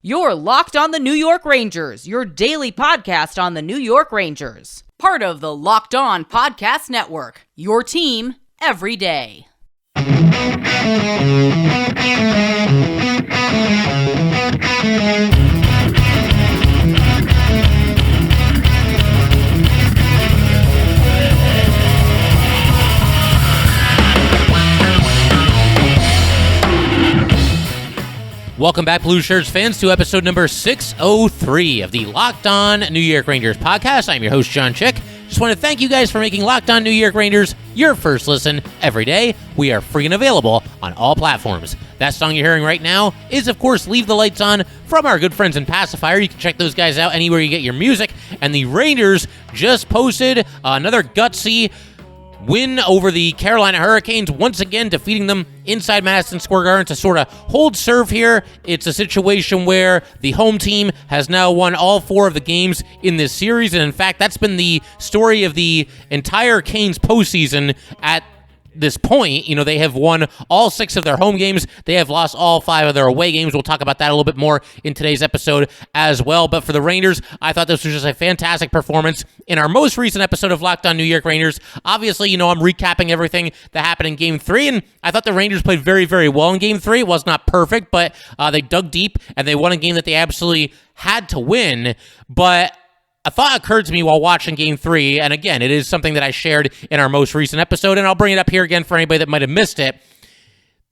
You're Locked on the New York Rangers, your daily podcast on the New York Rangers. Part of the Locked On Podcast Network, your team every day. Welcome back, Blue Shirts fans, to episode number 603 of the Locked On New York Rangers podcast. I'm your host, John Chick. Just want to thank you guys for making Locked On New York Rangers your first listen every day. We are free and available on all platforms. That song you're hearing right now is, of course, Leave the Lights On from our good friends in Passafire. You can check those guys out anywhere you get your music. And the Rangers just posted another gutsy win over the Carolina Hurricanes, once again defeating them inside Madison Square Garden to sort of hold serve here. It's a situation where the home team has now won all four of the games in this series, and in fact, that's been the story of the entire Canes postseason at this point. You know, they have won all 6 of their home games. They have lost all 5 of their away games. We'll talk about that a little bit more in today's episode as well. But for the Rangers, I thought this was just a fantastic performance in our most recent episode of Locked On New York Rangers. Obviously, you know, I'm recapping everything that happened in Game 3, and I thought the Rangers played very, very well in Game 3. It was not perfect, but they dug deep, and they won a game that they absolutely had to win. But a thought occurred to me while watching Game 3, and again, it is something that I shared in our most recent episode, and I'll bring it up here again for anybody that might have missed it.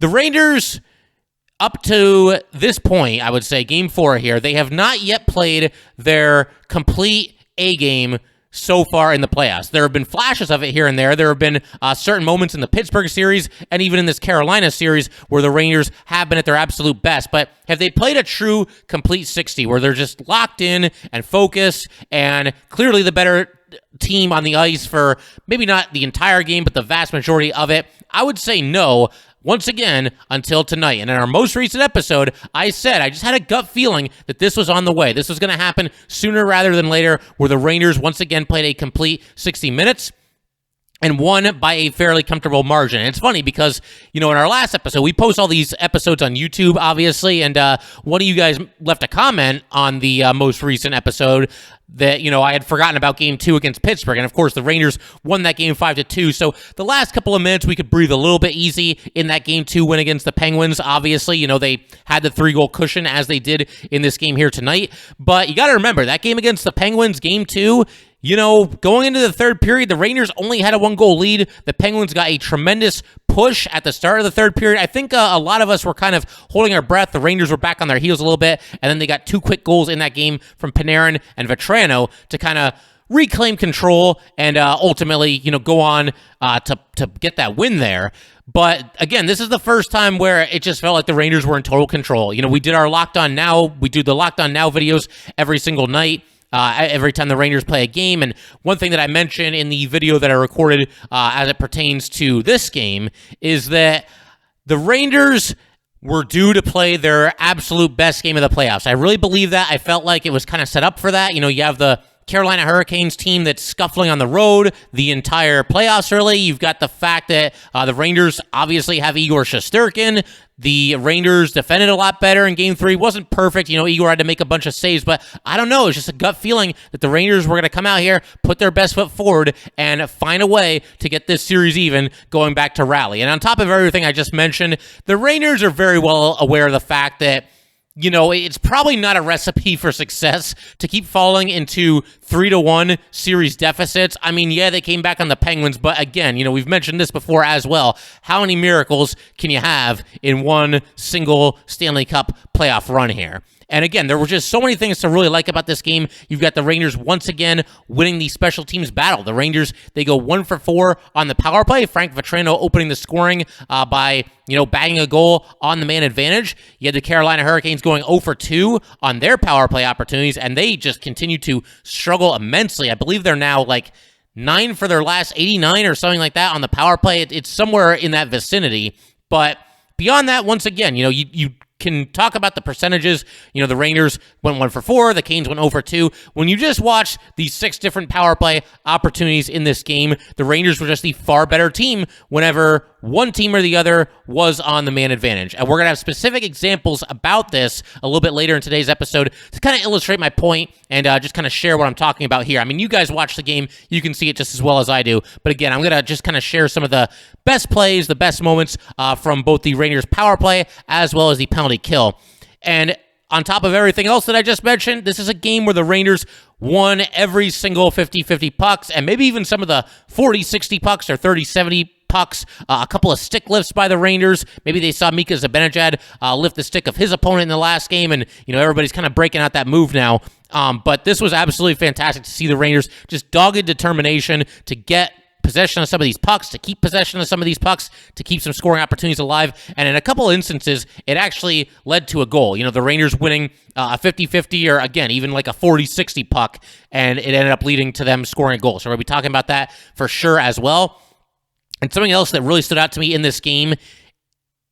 The Rangers, up to this point, I would say, Game 4 here, they have not yet played their complete A-game so far in the playoffs. There have been flashes of it here and there. There have been certain moments in the Pittsburgh series and even in this Carolina series where the Rangers have been at their absolute best. But have they played a true complete 60 where they're just locked in and focused and clearly the better team on the ice for maybe not the entire game, but the vast majority of it? I would say no. Once again, until tonight. And in our most recent episode, I said I just had a gut feeling that this was on the way. This was going to happen sooner rather than later, where the Rangers once again played a complete 60 minutes and won by a fairly comfortable margin. And it's funny because, you know, in our last episode, we post all these episodes on YouTube, obviously, and one of you guys left a comment on the most recent episode that, you know, I had forgotten about Game 2 against Pittsburgh, and of course, the Rangers won that game 5-2, so the last couple of minutes, we could breathe a little bit easy in that Game 2 win against the Penguins. Obviously, you know, they had the 3-goal cushion as they did in this game here tonight, but you got to remember, that game against the Penguins, Game 2, you know, going into the third period, the Rangers only had a 1-goal lead. The Penguins got a tremendous push at the start of the third period. I think a lot of us were kind of holding our breath. The Rangers were back on their heels a little bit, and then they got 2 quick goals in that game from Panarin and Vatrano to kind of reclaim control and ultimately, you know, go on to get that win there. But again, this is the first time where it just felt like the Rangers were in total control. You know, we did our Locked On Now. We do the Locked On Now videos every single night. Every time the Rangers play a game. And one thing that I mentioned in the video that I recorded as it pertains to this game is that the Rangers were due to play their absolute best game of the playoffs. I really believe that. I felt like it was kind of set up for that. You know, you have the Carolina Hurricanes team that's scuffling on the road the entire playoffs early. You've got the fact that the Rangers obviously have Igor Shesterkin. The Rangers defended a lot better in Game 3. Wasn't perfect. You know, Igor had to make a bunch of saves, but I don't know. It's just a gut feeling that the Rangers were going to come out here, put their best foot forward, and find a way to get this series even going back to Raleigh. And on top of everything I just mentioned, the Rangers are very well aware of the fact that, you know, it's probably not a recipe for success to keep falling into 3-1 series deficits. I mean, yeah, they came back on the Penguins, but again, you know, we've mentioned this before as well. How many miracles can you have in one single Stanley Cup playoff run here? And again, there were just so many things to really like about this game. You've got the Rangers once again winning the special teams battle. The Rangers, they go 1 for 4 on the power play. Frank Vatrano opening the scoring by, you know, bagging a goal on the man advantage. You had the Carolina Hurricanes going 0 for 2 on their power play opportunities, and they just continue to struggle immensely. I believe they're now like 9 for their last 89 or something like that on the power play. It's somewhere in that vicinity. But beyond that, once again, you know, you can talk about the percentages. You know, the Rangers went 1 for 4, the Canes went 0 for 2. When you just watch these 6 different power play opportunities in this game, the Rangers were just the far better team whenever one team or the other was on the man advantage. And we're going to have specific examples about this a little bit later in today's episode to kind of illustrate my point and just kind of share what I'm talking about here. I mean, you guys watch the game, you can see it just as well as I do. But again, I'm going to just kind of share some of the best plays, the best moments from both the Rangers power play as well as the penalty kill. And on top of everything else that I just mentioned, this is a game where the Rangers won every single 50-50 pucks and maybe even some of the 40-60 pucks or 30-70 pucks, a couple of stick lifts by the Rangers. Maybe they saw Mika Zibanejad lift the stick of his opponent in the last game, and everybody's kind of breaking out that move now. But this was absolutely fantastic to see the Rangers just dogged determination to get possession of some of these pucks, to keep possession of some of these pucks, to keep some scoring opportunities alive. And in a couple of instances, it actually led to a goal. The Rangers winning a 50-50 or, again, even like a 40-60 puck, and it ended up leading to them scoring a goal. So we're going to be talking about that for sure as well. And something else that really stood out to me in this game,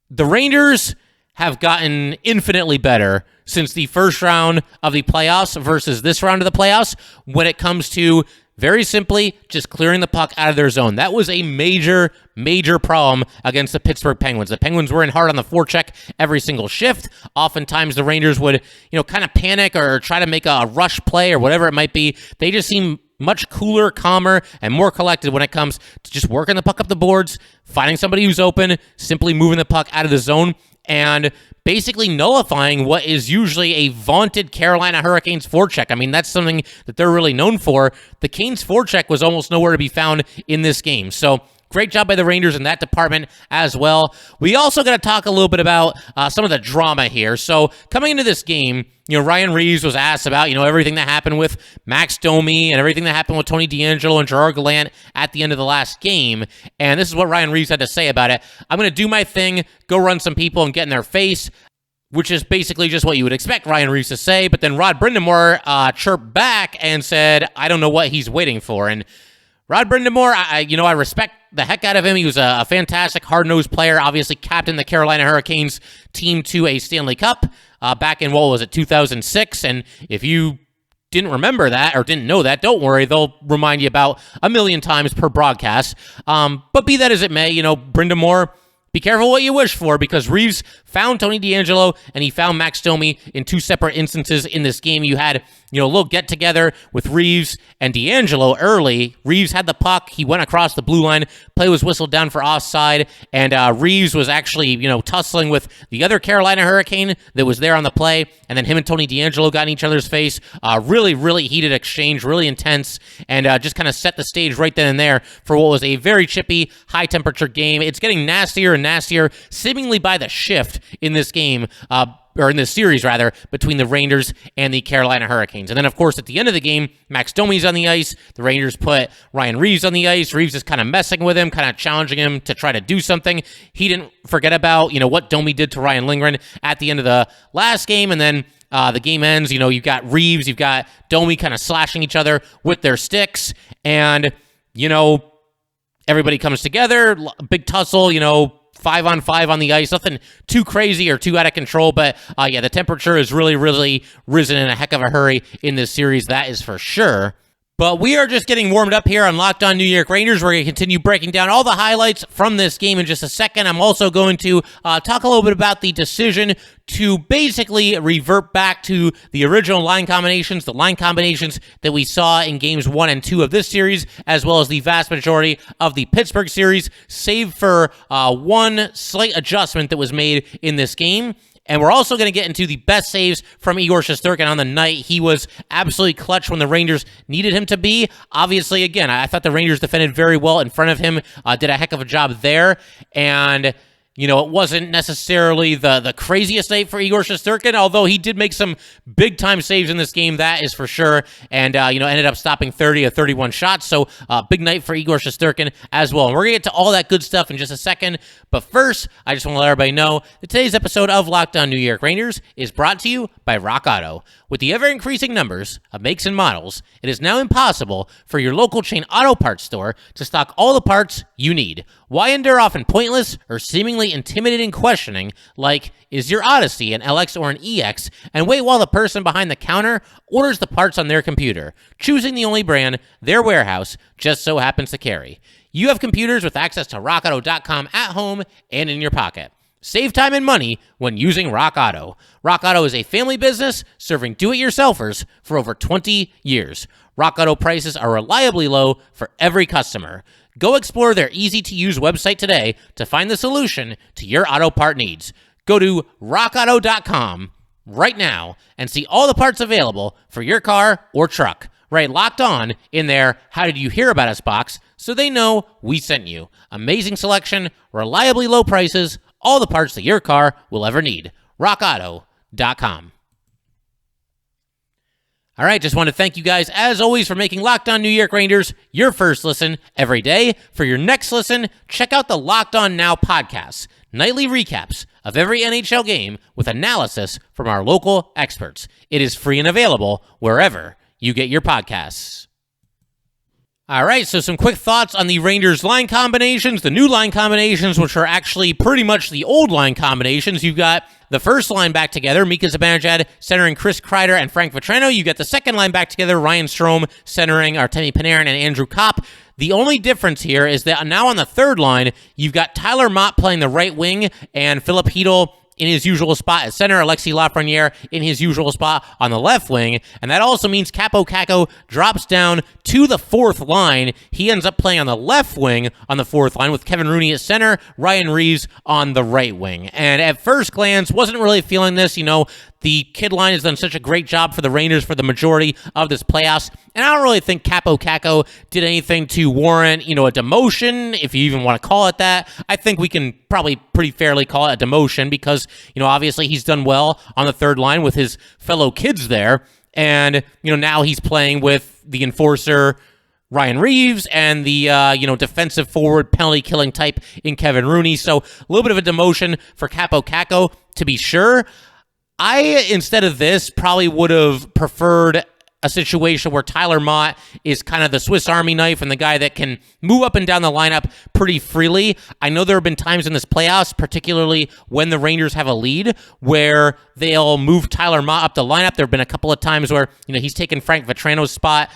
the Rangers have gotten infinitely better since the first round of the playoffs versus this round of the playoffs when it comes to, very simply, just clearing the puck out of their zone. That was a major, major problem against the Pittsburgh Penguins. The Penguins were in hard on the forecheck every single shift. Oftentimes the Rangers would, kind of panic or try to make a rush play or whatever it might be. They just seem much cooler, calmer, and more collected when it comes to just working the puck up the boards, finding somebody who's open, simply moving the puck out of the zone, and basically nullifying what is usually a vaunted Carolina Hurricanes forecheck. I mean, that's something that they're really known for. The Canes forecheck was almost nowhere to be found in this game. So great job by the Rangers in that department as well. We also got to talk a little bit about some of the drama here. So coming into this game, Ryan Reaves was asked about, everything that happened with Max Domi and everything that happened with Tony DeAngelo and Gerard Gallant at the end of the last game. And this is what Ryan Reaves had to say about it. I'm going to do my thing, go run some people and get in their face, which is basically just what you would expect Ryan Reaves to say. But then Rod Brind'Amour chirped back and said, I don't know what he's waiting for. And Rod Brind'Amour, I respect the heck out of him. He was a fantastic, hard-nosed player, obviously captained the Carolina Hurricanes team to a Stanley Cup back in, 2006? And if you didn't remember that or didn't know that, don't worry. They'll remind you about a million times per broadcast. But be that as it may, Brind'Amour, be careful what you wish for, because Reaves found Tony DeAngelo and he found Max Domi in two separate instances in this game. You had, a little get-together with Reaves and DeAngelo early. Reaves had the puck. He went across the blue line. Play was whistled down for offside, and Reaves was actually, tussling with the other Carolina Hurricane that was there on the play, and then him and Tony DeAngelo got in each other's face. Really, really heated exchange, really intense, and just kind of set the stage right then and there for what was a very chippy, high-temperature game. It's getting nastier and nastier, seemingly by the shift in this game, or in this series, rather, between the Rangers and the Carolina Hurricanes. And then, of course, at the end of the game, Max Domi's on the ice. The Rangers put Ryan Reaves on the ice. Reaves is kind of messing with him, kind of challenging him to try to do something. He didn't forget about, what Domi did to Ryan Lindgren at the end of the last game. And then the game ends. You've got Reaves, you've got Domi kind of slashing each other with their sticks. And, everybody comes together, big tussle, 5-on-5 on the ice, nothing too crazy or too out of control, but the temperature has really, really risen in a heck of a hurry in this series, that is for sure. But we are just getting warmed up here on Locked On New York Rangers. We're going to continue breaking down all the highlights from this game in just a second. I'm also going to talk a little bit about the decision to basically revert back to the original line combinations, the line combinations that we saw in games 1 and 2 of this series, as well as the vast majority of the Pittsburgh series, save for one slight adjustment that was made in this game. And we're also going to get into the best saves from Igor Shesterkin on the night. He was absolutely clutch when the Rangers needed him to be. Obviously, again, I thought the Rangers defended very well in front of him, did a heck of a job there. And it wasn't necessarily the craziest night for Igor Shesterkin, although he did make some big-time saves in this game, that is for sure, and, ended up stopping 30 of 31 shots, so big night for Igor Shesterkin as well. And we're going to get to all that good stuff in just a second, but first, I just want to let everybody know that today's episode of Locked On New York Rangers is brought to you by Rock Auto. With the ever-increasing numbers of makes and models, it is now impossible for your local chain auto parts store to stock all the parts you need. Why endure often pointless or seemingly seemingly intimidating questioning like, is your Odyssey an LX or an EX? And wait while the person behind the counter orders the parts on their computer, choosing the only brand their warehouse just so happens to carry. You have computers with access to rockauto.com at home and in your pocket. Save time and money when using Rock Auto. Rock Auto is a family business serving do-it-yourselfers for over 20 years. Rock Auto prices are reliably low for every customer. Go explore their easy-to-use website today to find the solution to your auto part needs. Go to rockauto.com right now and see all the parts available for your car or truck. Right, Locked On in their How Did You Hear About Us box so they know we sent you. Amazing selection, reliably low prices, all the parts that your car will ever need. rockauto.com. All right, just want to thank you guys, as always, for making Locked On New York Rangers your first listen every day. For your next listen, check out the Locked On Now podcast, nightly recaps of every NHL game with analysis from our local experts. It is free and available wherever you get your podcasts. All right, so some quick thoughts on the Rangers line combinations, the new line combinations, which are actually pretty much the old line combinations. You've got the first line back together, Mika Zibanejad centering Chris Kreider and Frank Vatrano. You get the second line back together, Ryan Strome centering Artemi Panarin and Andrew Copp. The only difference here is that now on the third line, you've got Tyler Mott playing the right wing and Philip Hedl in his usual spot at center, Alexis Lafreniere in his usual spot on the left wing, and that also means Kaapo Kakko drops down to the fourth line. He ends up playing on the left wing on the fourth line with Kevin Rooney at center, Ryan Reaves on the right wing. And at first glance, wasn't really feeling this. The kid line has done such a great job for the Rangers for the majority of this playoffs, and I don't really think Kaapo Kakko did anything to warrant, a demotion, if you even want to call it that. I think we can probably pretty fairly call it a demotion because, obviously he's done well on the third line with his fellow kids there, and, now he's playing with the enforcer, Ryan Reaves, and the, defensive forward penalty-killing type in Kevin Rooney. So a little bit of a demotion for Kaapo Kakko, to be sure. I, instead of this, probably would have preferred a situation where Tyler Mott is kind of the Swiss Army knife and the guy that can move up and down the lineup pretty freely. I know there have been times in this playoffs, particularly when the Rangers have a lead, where they'll move Tyler Mott up the lineup. There have been a couple of times where, he's taken Frank Vatrano's spot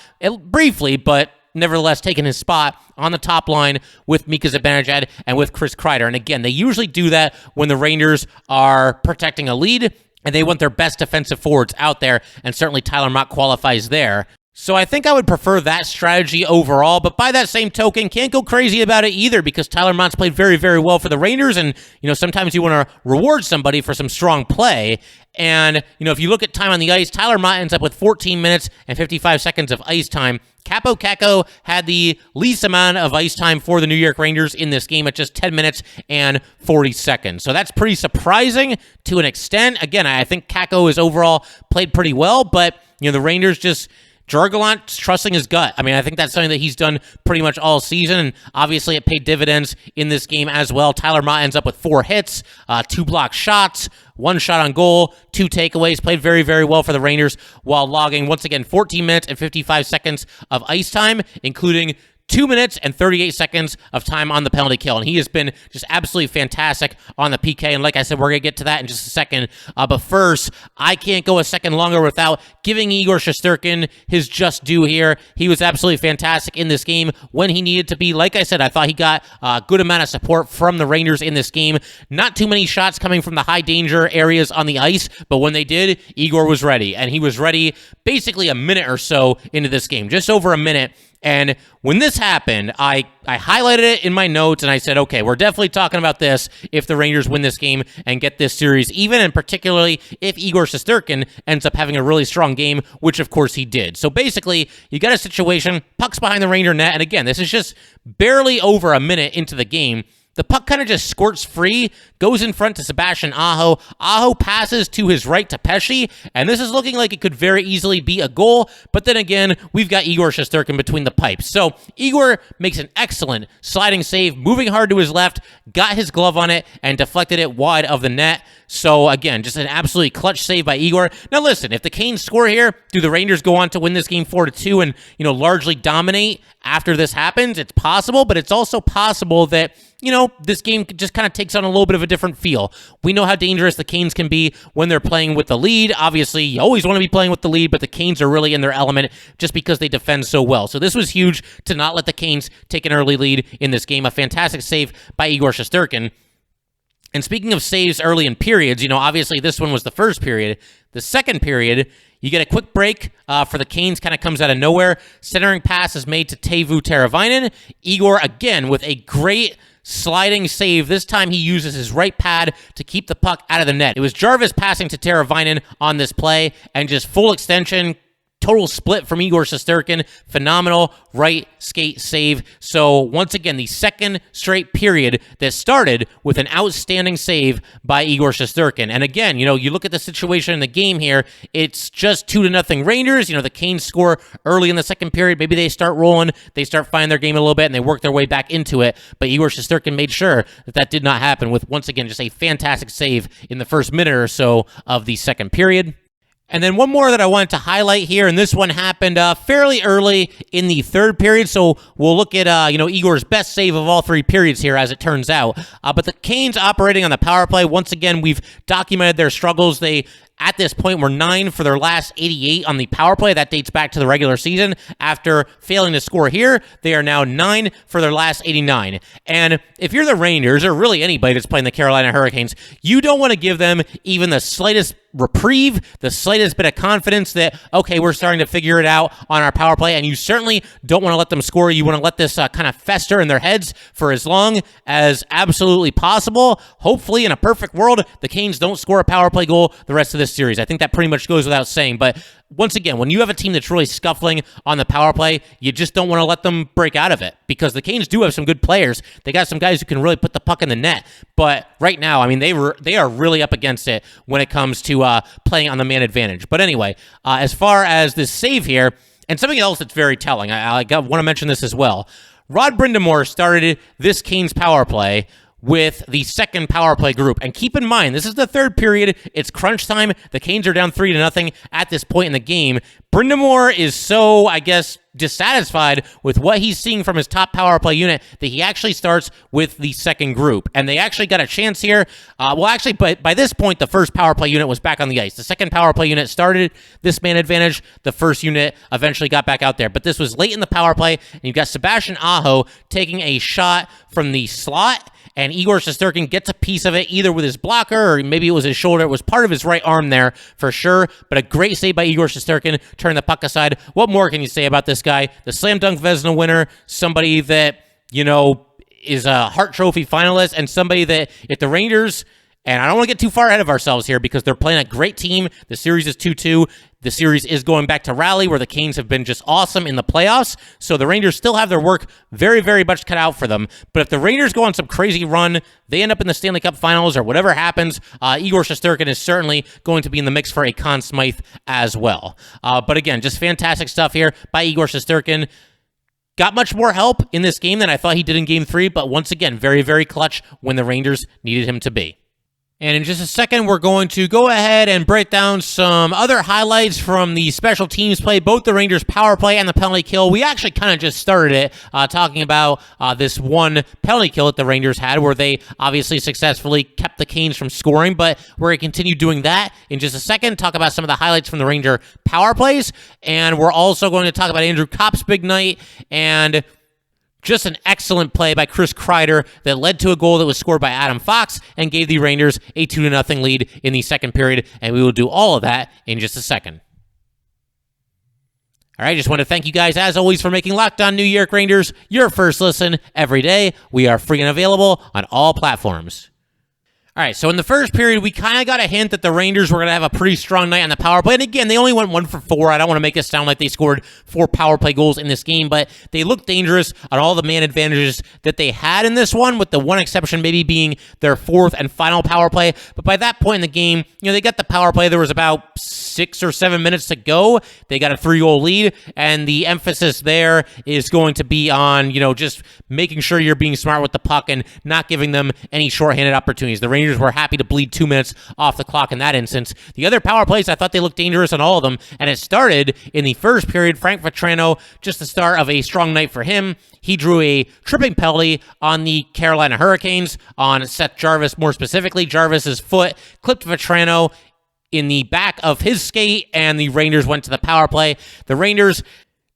briefly, but nevertheless taken his spot on the top line with Mika Zibanejad and with Chris Kreider. And again, they usually do that when the Rangers are protecting a lead, and they want their best defensive forwards out there, and certainly Tyler Mott qualifies there. So I think I would prefer that strategy overall, but by that same token, can't go crazy about it either because Tyler Mott's played very, very well for the Rangers, and, sometimes you want to reward somebody for some strong play. And, if you look at time on the ice, Tyler Mott ends up with 14 minutes and 55 seconds of ice time. Kaapo Kakko had the least amount of ice time for the New York Rangers in this game at just 10 minutes and 40 seconds. So that's pretty surprising to an extent. Again, I think Kakko has overall played pretty well, but, the Rangers just Jargalant's trusting his gut. I think that's something that he's done pretty much all season, and obviously it paid dividends in this game as well. Tyler Mott ends up with 4 hits, 2 blocked shots, 1 shot on goal, 2 takeaways, played very, very well for the Rangers while logging, once again, 14 minutes and 55 seconds of ice time, including 2 minutes and 38 seconds of time on the penalty kill, and he has been just absolutely fantastic on the PK, and like I said, we're going to get to that in just a second, but first, I can't go a second longer without giving Igor Shesterkin his just due here. He was absolutely fantastic in this game when he needed to be. Like I said, I thought he got a good amount of support from the Rangers in this game. Not too many shots coming from the high danger areas on the ice, but when they did, Igor was ready, and he was ready basically a minute or so into this game, just over a minute. And when this happened, I highlighted it in my notes, and I said, okay, we're definitely talking about this if the Rangers win this game and get this series even, and particularly if Igor Shesterkin ends up having a really strong game, which of course he did. So basically, you got a situation, puck's behind the Ranger net, and again, this is just barely over a minute into the game. The puck kind of just squirts free, goes in front to Sebastian Aho. Aho passes to his right to Pesce, and this is looking like it could very easily be a goal, but then again, we've got Igor Shesterkin between the pipes. So Igor makes an excellent sliding save, moving hard to his left, got his glove on it, and deflected it wide of the net. So again, just an absolutely clutch save by Igor. Now listen, if the Canes score here, do the Rangers go on to win this game 4-2 and, largely dominate after this happens? It's possible, but it's also possible that, this game just kind of takes on a little bit of a different feel. We know how dangerous the Canes can be when they're playing with the lead. Obviously, you always want to be playing with the lead, but the Canes are really in their element just because they defend so well. So this was huge to not let the Canes take an early lead in this game. A fantastic save by Igor Shesterkin. And speaking of saves early in periods, obviously this one was the first period. The second period, you get a quick break for the Canes, kind of comes out of nowhere. Centering pass is made to Teuvo Teravainen. Igor, again, with a great sliding save. This time he uses his right pad to keep the puck out of the net. It was Jarvis passing to Teravainen on this play, and just full extension, total split from Igor Shesterkin. Phenomenal right skate save. So once again, the second straight period that started with an outstanding save by Igor Shesterkin. And again, you look at the situation in the game here, it's just 2-0 Rangers. The Canes score early in the second period. Maybe they start rolling, they start finding their game a little bit, and they work their way back into it. But Igor Shesterkin made sure that did not happen with, once again, just a fantastic save in the first minute or so of the second period. And then one more that I wanted to highlight here, and this one happened fairly early in the third period, so we'll look at, Igor's best save of all three periods here, as it turns out. But the Canes operating on the power play, once again, we've documented their struggles. They, at this point, were 9 for their last 88 on the power play. That dates back to the regular season. After failing to score here, they are now 9 for their last 89. And if you're the Rangers, or really anybody that's playing the Carolina Hurricanes, you don't want to give them even the slightest reprieve, the slightest bit of confidence that, okay, we're starting to figure it out on our power play, and you certainly don't want to let them score. You want to let this kind of fester in their heads for as long as absolutely possible. Hopefully, in a perfect world, the Canes don't score a power play goal the rest of this series. I think that pretty much goes without saying, but once again, when you have a team that's really scuffling on the power play, you just don't want to let them break out of it, because the Canes do have some good players. They got some guys who can really put the puck in the net, but right now, they are really up against it when it comes to playing on the man advantage. But anyway, as far as this save here, and something else that's very telling, I want to mention this as well. Rod Brind'Amour started this Canes power play with the second power play group. And keep in mind, this is the third period. It's crunch time. The Canes are down 3-0 at this point in the game. Brind'Amour is so, dissatisfied with what he's seeing from his top power play unit that he actually starts with the second group. And they actually got a chance here. But by this point, the first power play unit was back on the ice. The second power play unit started this man advantage. The first unit eventually got back out there. But this was late in the power play, and you've got Sebastian Aho taking a shot from the slot, and Igor Shesterkin gets a piece of it, either with his blocker or maybe it was his shoulder. It was part of his right arm there for sure, but a great save by Igor Shesterkin, turn the puck aside. What more can you say about this guy? The Slam Dunk Vezina winner, somebody that, is a Hart Trophy finalist, and somebody that, if the Rangers, and I don't want to get too far ahead of ourselves here because they're playing a great team. The series is 2-2. The series is going back to Raleigh, where the Canes have been just awesome in the playoffs. So the Rangers still have their work very, very much cut out for them. But if the Rangers go on some crazy run, they end up in the Stanley Cup Finals or whatever happens, Igor Shesterkin is certainly going to be in the mix for a Conn Smythe as well. But again, just fantastic stuff here by Igor Shesterkin. Got much more help in this game than I thought he did in Game 3, but once again, very, very clutch when the Rangers needed him to be. And in just a second, we're going to go ahead and break down some other highlights from the special teams play, both the Rangers power play and the penalty kill. We actually kind of just started it talking about this one penalty kill that the Rangers had, where they obviously successfully kept the Canes from scoring, but we're going to continue doing that in just a second, talk about some of the highlights from the Ranger power plays, and we're also going to talk about Andrew Copp's big night, and just an excellent play by Chris Kreider that led to a goal that was scored by Adam Fox and gave the Rangers a 2-0 lead in the second period, and we will do all of that in just a second. All right, just want to thank you guys, as always, for making Locked On New York Rangers your first listen every day. We are free and available on all platforms. All right, so in the first period, we kind of got a hint that the Rangers were going to have a pretty strong night on the power play. And again, they only went 1 for 4. I don't want to make it sound like they scored 4 power play goals in this game, but they looked dangerous on all the man advantages that they had in this one, with the one exception maybe being their fourth and final power play. But by that point in the game, they got the power play. There was about 6 or 7 minutes to go. They got a 3-goal lead, and the emphasis there is going to be on, just making sure you're being smart with the puck and not giving them any shorthanded opportunities. The Rangers Rangers were happy to bleed 2 minutes off the clock in that instance. The other power plays, I thought they looked dangerous on all of them, and it started in the first period. Frank Vatrano, just the start of a strong night for him. He drew a tripping penalty on the Carolina Hurricanes, on Seth Jarvis more specifically. Jarvis's foot clipped Vatrano in the back of his skate, and the Rangers went to the power play. The Rangers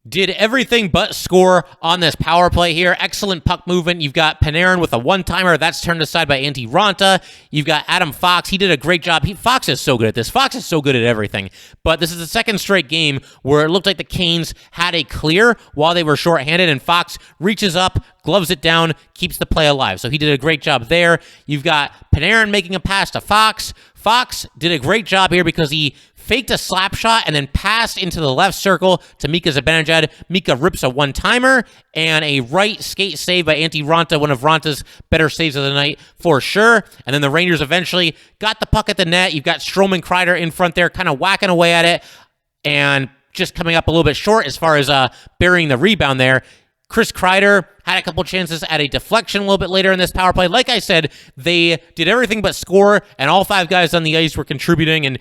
did everything but score on this power play here. Excellent puck movement. You've got Panarin with a one-timer. That's turned aside by Antti Raanta. You've got Adam Fox. He did a great job. Fox is so good at this. Fox is so good at everything. But this is the second straight game where it looked like the Canes had a clear while they were shorthanded, and Fox reaches up, gloves it down, keeps the play alive. So he did a great job there. You've got Panarin making a pass to Fox. Fox did a great job here because he faked a slap shot and then passed into the left circle to Mika Zibanejad. Mika rips a one-timer and a right skate save by Antti Raanta, one of Ranta's better saves of the night for sure. And then the Rangers eventually got the puck at the net. You've got Strome and Kreider in front there kind of whacking away at it and just coming up a little bit short as far as burying the rebound there. Chris Kreider had a couple chances at a deflection a little bit later in this power play. Like I said, they did everything but score, and all five guys on the ice were contributing and,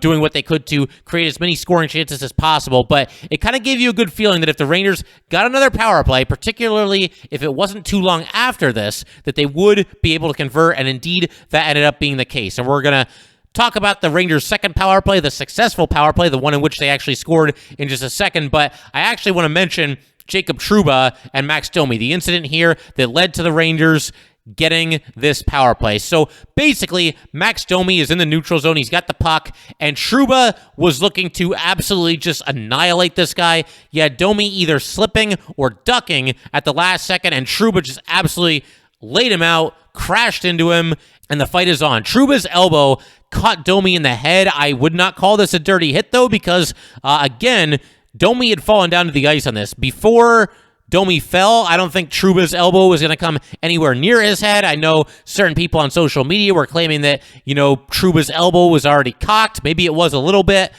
doing what they could to create as many scoring chances as possible. But it kind of gave you a good feeling that if the Rangers got another power play, particularly if it wasn't too long after this, that they would be able to convert, and indeed that ended up being the case. And we're going to talk about the Rangers' second power play, the successful power play, the one in which they actually scored, in just a second. But I actually want to mention Jacob Trouba and Max Domi, the incident here that led to the Rangers getting this power play. So basically, Max Domi is in the neutral zone. He's got the puck, and Trouba was looking to absolutely just annihilate this guy. You had Domi either slipping or ducking at the last second, and Trouba just absolutely laid him out, crashed into him, and the fight is on. Trouba's elbow caught Domi in the head. I would not call this a dirty hit, though, because, again, Domi had fallen down to the ice on this. Before Domi fell, I don't think Trouba's elbow was going to come anywhere near his head. I know certain people on social media were claiming that, Trouba's elbow was already cocked. Maybe it was a little bit.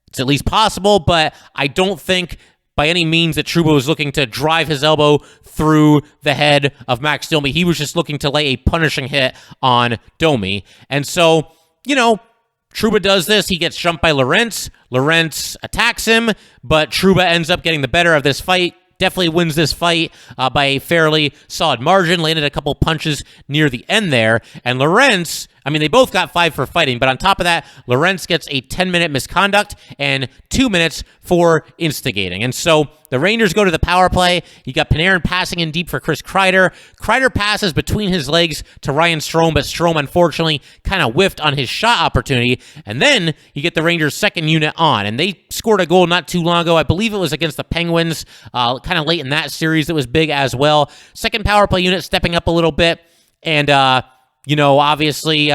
It's at least possible, but I don't think by any means that Trouba was looking to drive his elbow through the head of Max Domi. He was just looking to lay a punishing hit on Domi. And so, Trouba does this. He gets jumped by Lorentz. Lorentz attacks him, but Trouba ends up getting the better of this fight. Definitely wins this fight by a fairly solid margin. Landed a couple punches near the end there. And Lorentz, they both got 5 for fighting, but on top of that, Lorentz gets a 10-minute misconduct and 2 minutes for instigating. And so the Rangers go to the power play. You got Panarin passing in deep for Chris Kreider. Kreider passes between his legs to Ryan Strome, but Strome unfortunately kind of whiffed on his shot opportunity. And then you get the Rangers' second unit on, and they scored a goal not too long ago. I believe it was against the Penguins, kind of late in that series that was big as well. Second power play unit stepping up a little bit, and obviously,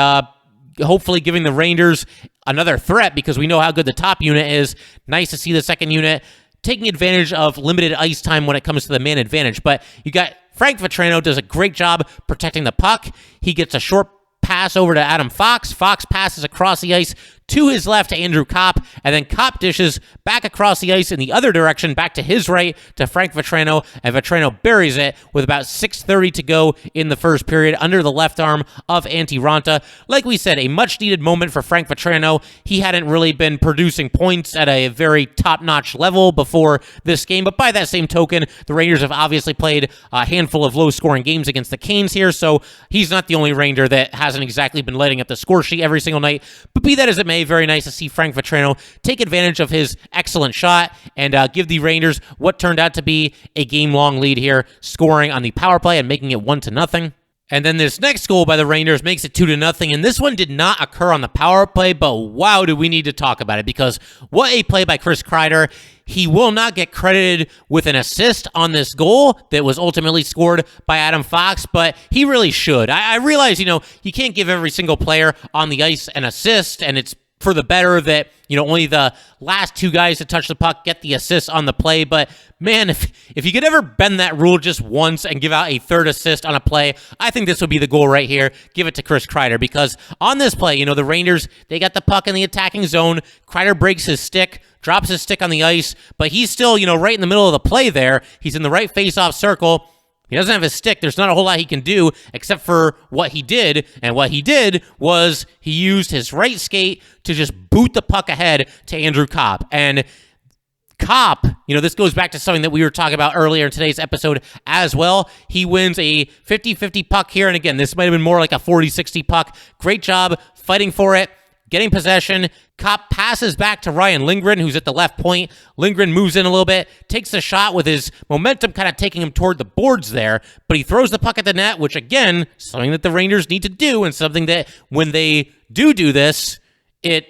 hopefully giving the Rangers another threat because we know how good the top unit is. Nice to see the second unit taking advantage of limited ice time when it comes to the man advantage. But you got Frank Vatrano does a great job protecting the puck. He gets a short pass over to Adam Fox. Fox passes across the ice to his left to Andrew Copp, and then Copp dishes back across the ice in the other direction, back to his right to Frank Vatrano, and Vatrano buries it with about 6:30 to go in the first period under the left arm of Antti Raanta. Like we said, a much-needed moment for Frank Vatrano. He hadn't really been producing points at a very top-notch level before this game, but by that same token, the Rangers have obviously played a handful of low-scoring games against the Canes here, so he's not the only Ranger that hasn't exactly been lighting up the score sheet every single night. But be that as it may, very nice to see Frank Vatrano take advantage of his excellent shot and give the Rangers what turned out to be a game-long lead here, scoring on the power play and making it 1-0. And then this next goal by the Rangers makes it 2-0, and this one did not occur on the power play, but wow, do we need to talk about it, because what a play by Chris Kreider. He will not get credited with an assist on this goal that was ultimately scored by Adam Fox, but he really should. I realize, you can't give every single player on the ice an assist, and it's for the better that, only the last two guys to touch the puck get the assist on the play. But man, if you could ever bend that rule just once and give out a third assist on a play, I think this would be the goal right here. Give it to Chris Kreider, because on this play, the Rangers, they got the puck in the attacking zone. Kreider breaks his stick, drops his stick on the ice, but he's still, right in the middle of the play there. He's in the right face-off circle. He doesn't have his stick. There's not a whole lot he can do except for what he did. And what he did was he used his right skate to just boot the puck ahead to Andrew Copp. And Copp, this goes back to something that we were talking about earlier in today's episode as well. He wins a 50-50 puck here. And again, this might have been more like a 40-60 puck. Great job fighting for it, getting possession. Copp passes back to Ryan Lindgren, who's at the left point. Lindgren moves in a little bit, takes the shot with his momentum kind of taking him toward the boards there, but he throws the puck at the net, which again, something that the Rangers need to do, and something that when they do this, it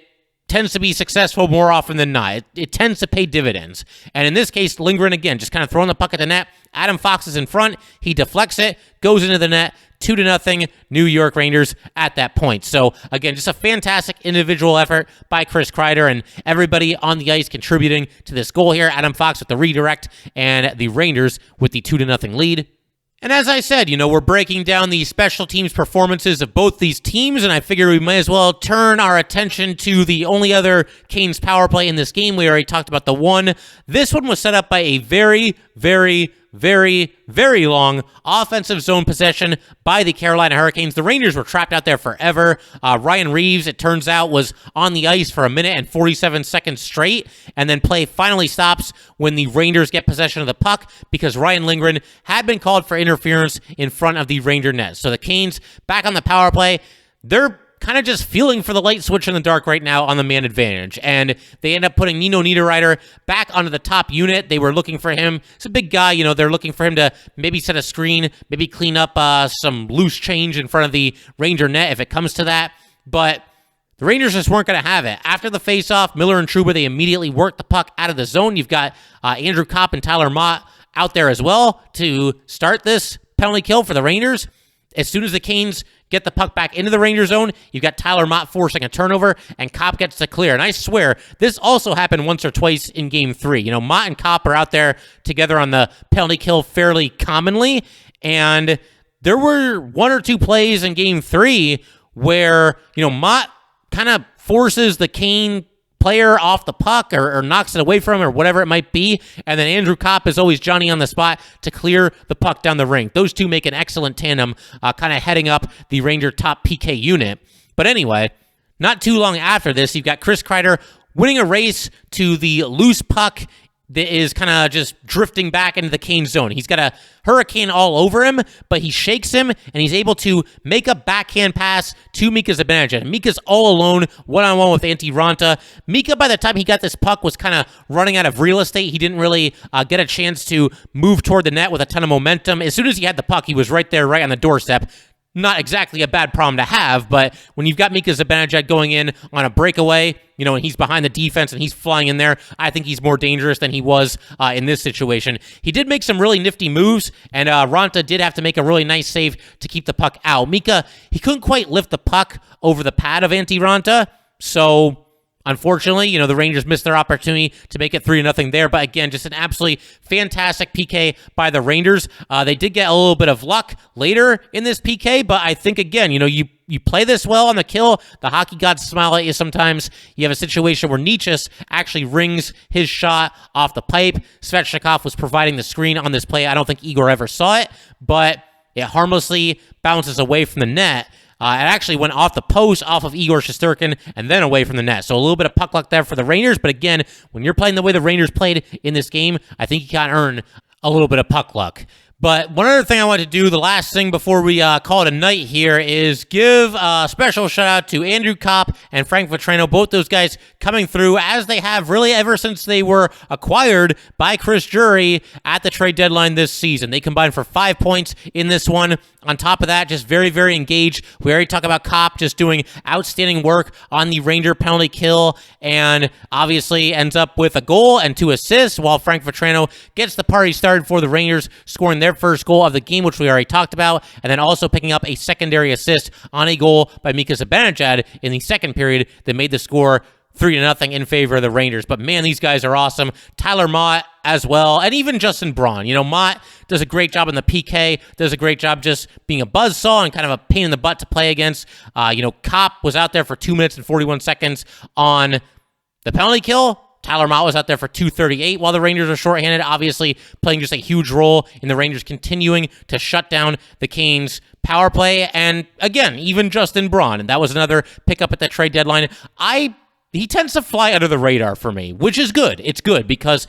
tends to be successful more often than not. It tends to pay dividends. And in this case, Lindgren, again, just kind of throwing the puck at the net. Adam Fox is in front. He deflects it, goes into the net. 2-0 New York Rangers at that point. So, again, just a fantastic individual effort by Chris Kreider and everybody on the ice contributing to this goal here. Adam Fox with the redirect and the Rangers with the 2-0 lead. And as I said, we're breaking down the special teams performances of both these teams, and I figure we might as well turn our attention to the only other Canes power play in this game. We already talked about the one. This one was set up by a very, very, very, very long offensive zone possession by the Carolina Hurricanes. The Rangers were trapped out there forever. Ryan Reaves, it turns out, was on the ice for 1 minute and 47 seconds straight, and then play finally stops when the Rangers get possession of the puck because Ryan Lindgren had been called for interference in front of the Ranger net. So the Canes back on the power play. They're kind of just feeling for the light switch in the dark right now on the man advantage. And they end up putting Nino Niederreiter back onto the top unit. They were looking for him. It's a big guy, they're looking for him to maybe set a screen, maybe clean up some loose change in front of the Ranger net if it comes to that. But the Rangers just weren't going to have it. After the faceoff, Miller and Trouba, they immediately worked the puck out of the zone. You've got Andrew Copp and Tyler Mott out there as well to start this penalty kill for the Rangers. As soon as the Canes get the puck back into the Ranger zone, you've got Tyler Mott forcing a turnover, and Copp gets to clear. And I swear, this also happened once or twice in Game 3. Mott and Copp are out there together on the penalty kill fairly commonly, and there were 1 or 2 plays in Game 3 where, Mott kind of forces the Cane player off the puck or knocks it away from him or whatever it might be, and then Andrew Copp is always Johnny on the spot to clear the puck down the rink. Those two make an excellent tandem, kind of heading up the Ranger top PK unit. But anyway, not too long after this, you've got Chris Kreider winning a race to the loose puck that is kind of just drifting back into the Cane zone. He's got a Hurricane all over him, but he shakes him, and he's able to make a backhand pass to Mika Zibanejad. Mika's all alone, one-on-one with Antti Raanta. Mika, by the time he got this puck, was kind of running out of real estate. He didn't really get a chance to move toward the net with a ton of momentum. As soon as he had the puck, he was right there, right on the doorstep. Not exactly a bad problem to have, but when you've got Mika Zibanejad going in on a breakaway, and he's behind the defense and he's flying in there, I think he's more dangerous than he was in this situation. He did make some really nifty moves, and Raanta did have to make a really nice save to keep the puck out. Mika, he couldn't quite lift the puck over the pad of Antti Raanta, so unfortunately, the Rangers missed their opportunity to make it 3-0 there. But again, just an absolutely fantastic PK by the Rangers. They did get a little bit of luck later in this PK, but I think, again, you play this well on the kill, the hockey gods smile at you sometimes. You have a situation where Nietzsche actually rings his shot off the pipe. Svechnikov was providing the screen on this play. I don't think Igor ever saw it, but it harmlessly bounces away from the net. It actually went off the post, off of Igor Shesterkin, and then away from the net. So a little bit of puck luck there for the Rangers. But again, when you're playing the way the Rangers played in this game, I think you can earn a little bit of puck luck. But one other thing I want to do, the last thing before we call it a night here, is give a special shout out to Andrew Copp and Frank Vatrano, both those guys coming through as they have really ever since they were acquired by Chris Drury at the trade deadline this season. They combined for 5 points in this one. On top of that, just very, very engaged. We already talked about Copp just doing outstanding work on the Ranger penalty kill and obviously ends up with a goal and 2 assists, while Frank Vatrano gets the party started for the Rangers, scoring their first goal of the game, which we already talked about, and then also picking up a secondary assist on a goal by Mika Zibanejad in the second period that made the score 3-0 in favor of the Rangers. But man, these guys are awesome. Tyler Mott as well, and even Justin Braun. Mott does a great job in the PK, does a great job just being a buzzsaw and kind of a pain in the butt to play against. Copp was out there for 2 minutes and 41 seconds on the penalty kill. Tyler Mott was out there for 238 while the Rangers are shorthanded, obviously playing just a huge role in the Rangers continuing to shut down the Canes' power play. And again, even Justin Braun, and that was another pickup at the trade deadline. He tends to fly under the radar for me, which is good. It's good because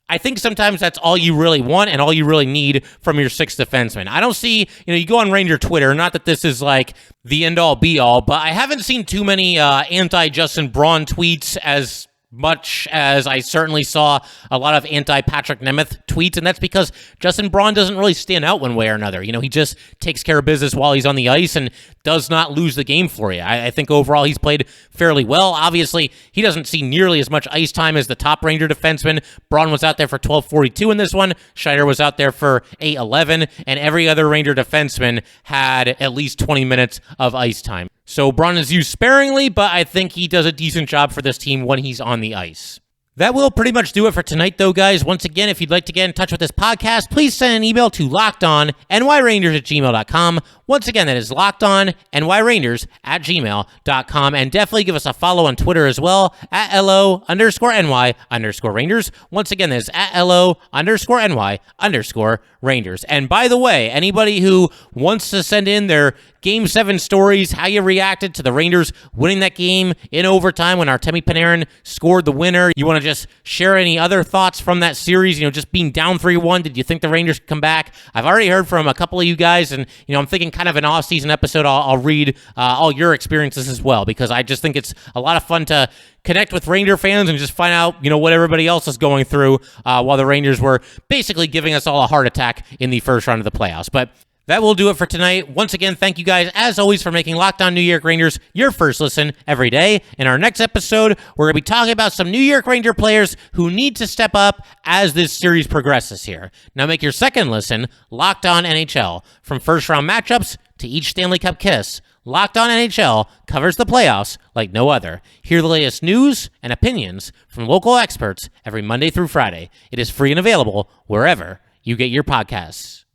I think sometimes that's all you really want and all you really need from your sixth defenseman. I don't see, you go on Ranger Twitter, not that this is like the end-all be-all, but I haven't seen too many anti-Justin Braun tweets as much as I certainly saw a lot of anti-Patrick Nemeth tweets, and that's because Justin Braun doesn't really stand out one way or another. He just takes care of business while he's on the ice and does not lose the game for you. I think overall he's played fairly well. Obviously, he doesn't see nearly as much ice time as the top Ranger defenseman. Braun was out there for 12:42 in this one. Schneider was out there for 8:11, and every other Ranger defenseman had at least 20 minutes of ice time. So Braun is used sparingly, but I think he does a decent job for this team when he's on the ice. That will pretty much do it for tonight, though, guys. Once again, if you'd like to get in touch with this podcast, please send an email to lockedonnyrangers@gmail.com. Once again, that is lockedonnyrangers@gmail.com. And definitely give us a follow on Twitter as well, @LO_NY_Rangers. Once again, that is @LO_NY_Rangers. And by the way, anybody who wants to send in their Game 7 stories, how you reacted to the Rangers winning that game in overtime when Artemi Panarin scored the winner. You want to just share any other thoughts from that series, just being down 3-1. Did you think the Rangers could come back? I've already heard from a couple of you guys, and, I'm thinking kind of an off-season episode. I'll read all your experiences as well, because I just think it's a lot of fun to connect with Ranger fans and just find out, what everybody else is going through while the Rangers were basically giving us all a heart attack in the first round of the playoffs. But that will do it for tonight. Once again, thank you guys, as always, for making Locked On New York Rangers your first listen every day. In our next episode, we're going to be talking about some New York Ranger players who need to step up as this series progresses here. Now make your second listen Locked On NHL. From first-round matchups to each Stanley Cup kiss, Locked On NHL covers the playoffs like no other. Hear the latest news and opinions from local experts every Monday through Friday. It is free and available wherever you get your podcasts.